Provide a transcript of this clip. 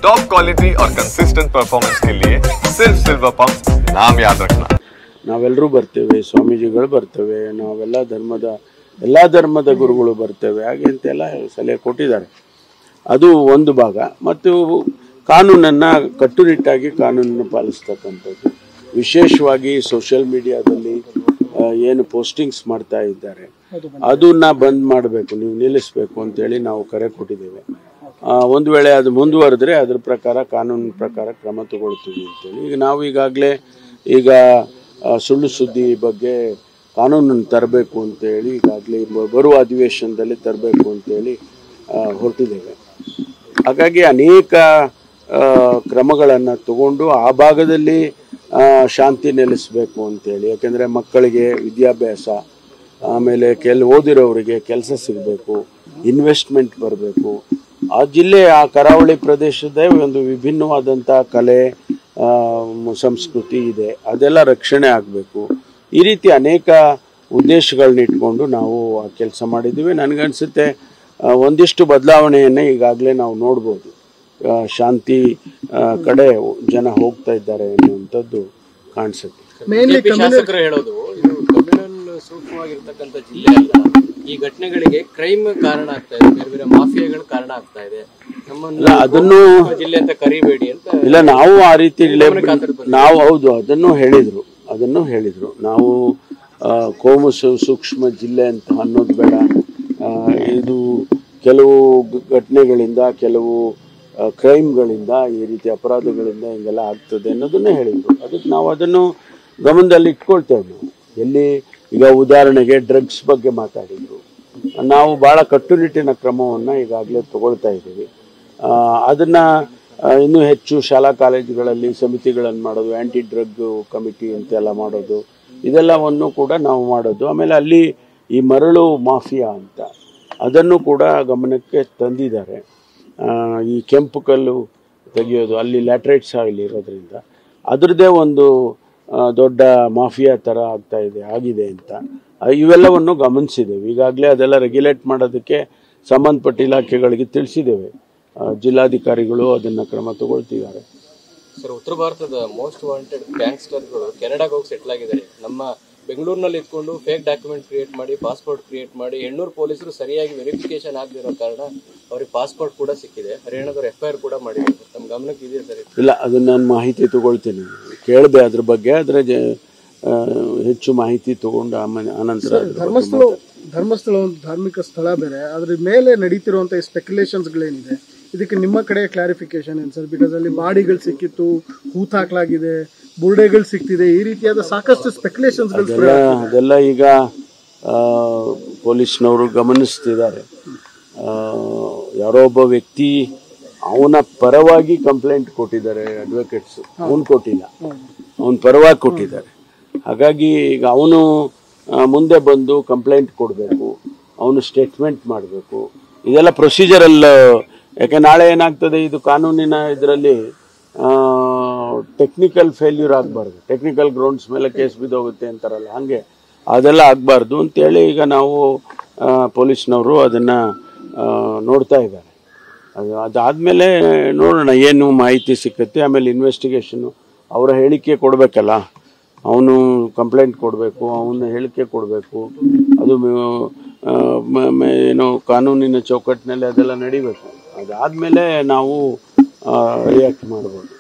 Top quality और consistent performance के लिए सिर्फ सिल्वर पंप नाम याद रखना। ನಾವೆಲ್ಲರೂ ಬರ್ತೇವೆ, ಸ್ವಾಮೀಜಿಗಳು ಬರ್ತೇವೆ, ಎಲ್ಲ ಧರ್ಮದ ಗುರುಗಳು ಬರ್ತೇವೆ, ಹಾಗೆ ಅಂತೆಲ್ಲ ಸಲಹೆ ಕೊಟ್ಟಿದ್ದಾರೆ. ಅದು ಒಂದು ಭಾಗ. ಮತ್ತು ಕಾನೂನನ್ನು ಕಟ್ಟುನಿಟ್ಟಾಗಿ ಕಾನೂನನ್ನು ಪಾಲಿಸ್ತಕ್ಕಂಥದ್ದು, ವಿಶೇಷವಾಗಿ ಸೋಷಿಯಲ್ ಮೀಡಿಯಾದಲ್ಲಿ ಏನು ಪೋಸ್ಟಿಂಗ್ಸ್ ಮಾಡ್ತಾ ಇದ್ದಾರೆ ಅದನ್ನ ಬಂದ್ ಮಾಡಬೇಕು, ನೀವು ನಿಲ್ಲಿಸಬೇಕು ಅಂತೇಳಿ ನಾವು ಕರೆ ಕೊಟ್ಟಿದ್ದೇವೆ. ಒಂದು ವೇಳೆ ಅದು ಮುಂದುವರೆದ್ರೆ ಅದ್ರ ಪ್ರಕಾರ ಕಾನೂನಿನ ಪ್ರಕಾರ ಕ್ರಮ ತಗೊಳ್ತೀವಿ ಅಂತೇಳಿ ನಾವು ಈಗಾಗಲೇ ಸುಳ್ಳು ಸುದ್ದಿ ಬಗ್ಗೆ ಕಾನೂನನ್ನು ತರಬೇಕು ಅಂತೇಳಿ ಈಗಾಗಲೇ ಬರುವ ಅಧಿವೇಶನದಲ್ಲಿ ತರಬೇಕು ಅಂತೇಳಿ ಹೊರಟಿದ್ದೇವೆ. ಹಾಗಾಗಿ ಅನೇಕ ಕ್ರಮಗಳನ್ನು ತಗೊಂಡು ಆ ಭಾಗದಲ್ಲಿ ಶಾಂತಿ ನೆಲೆಸಬೇಕು ಅಂತೇಳಿ, ಯಾಕೆಂದರೆ ಮಕ್ಕಳಿಗೆ ವಿದ್ಯಾಭ್ಯಾಸ, ಆಮೇಲೆ ಓದಿರೋರಿಗೆ ಕೆಲಸ ಸಿಗಬೇಕು, ಇನ್ವೆಸ್ಟ್ಮೆಂಟ್ ಬರಬೇಕು. ಆ ಜಿಲ್ಲೆ, ಆ ಕರಾವಳಿ ಪ್ರದೇಶದ ಒಂದು ವಿಭಿನ್ನವಾದಂಥ ಕಲೆ ಸಂಸ್ಕೃತಿ ಇದೆ, ಅದೆಲ್ಲ ರಕ್ಷಣೆ ಆಗಬೇಕು. ಈ ರೀತಿ ಅನೇಕ ಉದ್ದೇಶಗಳನ್ನ ಇಟ್ಕೊಂಡು ನಾವು ಕೆಲಸ ಮಾಡಿದ್ದೀವಿ. ನನಗನ್ಸುತ್ತೆ ಒಂದಿಷ್ಟು ಬದಲಾವಣೆಯನ್ನು ಈಗಾಗಲೇ ನಾವು ನೋಡ್ಬೋದು. ಶಾಂತಿ ಕಡೆ ಜನ ಹೋಗ್ತಾ ಇದ್ದಾರೆ ಅನ್ನುವಂಥದ್ದು ಕಾಣಿಸುತ್ತೆ. ಶಾಸಕರು ಹೇಳೋದು ಇದು ಕಮ್ಯುನಲ್ ಸೂಕ್ಷ್ಮವಾಗಿರ್ತಕ್ಕಂಥ ಜಿಲ್ಲೆ ಅಲ್ಲ, ಈ ಘಟನೆಗಳಿಗೆ ಕ್ರೈಮ್ ಕಾರಣ ಆಗ್ತಾ ಇದೆ, ಬೇರೆ ಬೇರೆ ಮಾಫಿಯಾಗಳು ಕಾರಣ ಆಗ್ತಾ ಇದೆ, ಅದನ್ನು ಜಿಲ್ಲೆ ಅಂತ ಕರಿಬೇಡಿ ಅಂತ. ಇಲ್ಲ, ನಾವು ಆ ರೀತಿ ನಾವು ಹೌದು ಅದನ್ನು ಹೇಳಿದ್ರು. ನಾವು ಕೋಮು ಸೂಕ್ಷ್ಮ ಜಿಲ್ಲೆ ಅಂತ ಅನ್ನೋದು ಬೇಡ, ಇದು ಕೆಲವು ಘಟನೆಗಳಿಂದ, ಕೆಲವು ಕ್ರೈಮ್ಗಳಿಂದ, ಈ ರೀತಿ ಅಪರಾಧಗಳಿಂದ ಹಿಂಗೆಲ್ಲ ಆಗ್ತದೆ ಅನ್ನೋದನ್ನೇ ಹೇಳಿದ್ರು. ಅದಕ್ಕೆ ನಾವು ಅದನ್ನು ಗಮನದಲ್ಲಿ ಇಟ್ಕೊಳ್ತೇವೆ. ನಾವು ಎಲ್ಲಿ ಈಗ ಉದಾಹರಣೆಗೆ ಡ್ರಗ್ಸ್ ಬಗ್ಗೆ ಮಾತಾಡಿದ್ರು, ನಾವು ಭಾಳ ಕಟ್ಟುನಿಟ್ಟಿನ ಕ್ರಮವನ್ನು ಈಗಾಗಲೇ ತಗೊಳ್ತಾ ಇದ್ದೀವಿ. ಅದನ್ನು ಇನ್ನೂ ಹೆಚ್ಚು ಶಾಲಾ ಕಾಲೇಜುಗಳಲ್ಲಿ ಸಮಿತಿಗಳನ್ನು ಮಾಡೋದು, ಆ್ಯಂಟಿ ಡ್ರಗ್ ಕಮಿಟಿ ಅಂತೆಲ್ಲ ಮಾಡೋದು, ಇದೆಲ್ಲವನ್ನು ಕೂಡ ನಾವು ಮಾಡೋದು. ಆಮೇಲೆ ಅಲ್ಲಿ ಈ ಮರಳು ಮಾಫಿಯಾ ಅಂತ ಅದನ್ನು ಕೂಡ ಗಮನಕ್ಕೆ ತಂದಿದ್ದಾರೆ. ಈ ಕೆಂಪು ಕಲ್ಲು ತೆಗೆಯೋದು, ಅಲ್ಲಿ ಲ್ಯಾಟ್ರೈಟ್ಸ್ ಆಯಿಲ್ ಇರೋದ್ರಿಂದ ಅದರದ್ದೇ ಒಂದು ದೊಡ್ಡ ಮಾಫಿಯಾ ಥರ ಆಗಿದೆ ಅಂತ ಇವೆಲ್ಲವನ್ನು ಗಮನಿಸಿದ್ದೇವೆ. ಈಗಾಗಲೇ ಅದೆಲ್ಲ ರೆಗ್ಯುಲೇಟ್ ಮಾಡೋದಕ್ಕೆ ಸಂಬಂಧಪಟ್ಟ ಇಲಾಖೆಗಳಿಗೆ ತಿಳಿಸಿದ್ದೇವೆ. ಜಿಲ್ಲಾಧಿಕಾರಿಗಳು ಅದನ್ನು ಕ್ರಮ ತಗೊಳ್ತಿದ್ದಾರೆ. ಸರ್, ಉತ್ತರ ಭಾರತದ ಮೋಸ್ಟ್ ವಾಂಟೆಡ್ ಗ್ಯಾಂಗ್ಸ್ಟರ್ಗಳು ಕೆನಡಾಗೆ ಹೋಗಿ ಸೆಟ್ಲ್ ಆಗಿದ್ದಾರೆ. ನಮ್ಮ ಬೆಂಗಳೂರಿನಲ್ಲಿ ಇಟ್ಕೊಂಡು ಫೇಕ್ ಡಾಕ್ಯುಮೆಂಟ್ ಕ್ರಿಯೇಟ್ ಮಾಡಿ, ಪಾಸ್ಪೋರ್ಟ್ ಕ್ರಿಯೇಟ್ ಮಾಡಿ, ಹೆಣ್ಣೂರು ಪೊಲೀಸರು ಸರಿಯಾಗಿ ವೆರಿಫಿಕೇಶನ್ ಆಗದಿರೋ ಕಾರಣ ಅವ್ರಿಗೆ ಪಾಸ್ಪೋರ್ಟ್ ಕೂಡ ಸಿಕ್ಕಿದೆ. ಹರಿಯಾಣದವ್ರು FIR ಕೂಡ ಮಾಡಿದ್ದಾರೆ. ನಮ್ಮ ಗಮನಕ್ಕೆ ಇದೆಯಾ ಸರ್? ಇಲ್ಲ, ಅದನ್ನು ನಾನು ಮಾಹಿತಿ ತಗೊಳ್ತೀನಿ, ಕೇಳಿದೆ ಅದ್ರ ಬಗ್ಗೆ. ಅದರ ಹೆಚ್ಚು ಮಾಹಿತಿ ತಗೊಂಡು ಆನಂತರ ಧರ್ಮಸ್ಥಳ ಒಂದು ಧಾರ್ಮಿಕ ಸ್ಥಳ ಬೇರೆ, ಅದ್ರ ಮೇಲೆ ನಡೀತಿರುವಂತ ಸ್ಪೆಕ್ಯುಲೇಷನ್ಸ್ಗಳೇನಿದೆ, ಇದಕ್ಕೆ ನಿಮ್ಮ ಕಡೆ ಕ್ಲಾರಿಫಿಕೇಶನ್ ಏನು ಸರ್? ಬಿಕಾಸ್ ಅಲ್ಲಿ ಬಾಡಿಗಳು ಸಿಕ್ಕಿತ್ತು, ಹೂತಾಕ್ಲಾಗಿದೆ, ಬುರ್ಡೆಗಳು ಸಿಕ್ತಿದೆ, ಈ ರೀತಿಯಾದ ಸಾಕಷ್ಟು ಸ್ಪೆಕ್ಯುಲೇಷನ್ಸ್ ಅದೆಲ್ಲ ಈಗ ಪೊಲೀಸ್ನವರು ಗಮನಿಸ್ತಿದ್ದಾರೆ. ಯಾರೋ ಒಬ್ಬ ವ್ಯಕ್ತಿ ಅವನ ಪರವಾಗಿ ಕಂಪ್ಲೇಂಟ್ ಕೊಟ್ಟಿದ್ದಾರೆ, ಅಡ್ವೊಕೇಟ್ಸ್. ಅವನು ಕೊಟ್ಟಿಲ್ಲ, ಅವನ ಪರವಾಗಿ ಕೊಟ್ಟಿದ್ದಾರೆ. ಹಾಗಾಗಿ ಈಗ ಅವನು ಮುಂದೆ ಬಂದು ಕಂಪ್ಲೇಂಟ್ ಕೊಡಬೇಕು, ಅವನು ಸ್ಟೇಟ್ಮೆಂಟ್ ಮಾಡಬೇಕು. ಇದೆಲ್ಲ ಪ್ರೊಸೀಜರಲ್. ಯಾಕೆ ನಾಳೆ ಏನಾಗ್ತದೆ, ಇದು ಕಾನೂನಿನ ಇದರಲ್ಲಿ ಟೆಕ್ನಿಕಲ್ ಫೇಲ್ಯೂರ್ ಆಗಬಾರ್ದು, ಟೆಕ್ನಿಕಲ್ ಗ್ರೌಂಡ್ಸ್ ಮೇಲೆ ಕೇಸ್ ಬಿದ್ದೋಗುತ್ತೆ ಅಂತಾರಲ್ಲ, ಹಾಗೆ ಅದೆಲ್ಲ ಆಗಬಾರ್ದು ಅಂತೇಳಿ ಈಗ ನಾವು ಪೊಲೀಸ್ನವರು ಅದನ್ನು ನೋಡ್ತಾ ಇದ್ದಾರೆ. ಅದಾದಮೇಲೆ ನೋಡೋಣ ಏನು ಮಾಹಿತಿ ಸಿಕ್ಕತ್ತೆ. ಆಮೇಲೆ ಇನ್ವೆಸ್ಟಿಗೇಷನ್ನು ಅವರ ಹೇಳಿಕೆ ಕೊಡಬೇಕಲ್ಲ, ಅವನು ಕಂಪ್ಲೇಂಟ್ ಕೊಡಬೇಕು, ಅವನ ಹೇಳಿಕೆ ಕೊಡಬೇಕು. ಅದು ಏನು ಕಾನೂನಿನ ಚೌಕಟ್ಟಿನಲ್ಲಿ ಅದೆಲ್ಲ ನಡಿಬೇಕು. ಅದಾದಮೇಲೆ ನಾವು ರಿಯಾಕ್ಟ್ ಮಾಡ್ಬೋದು.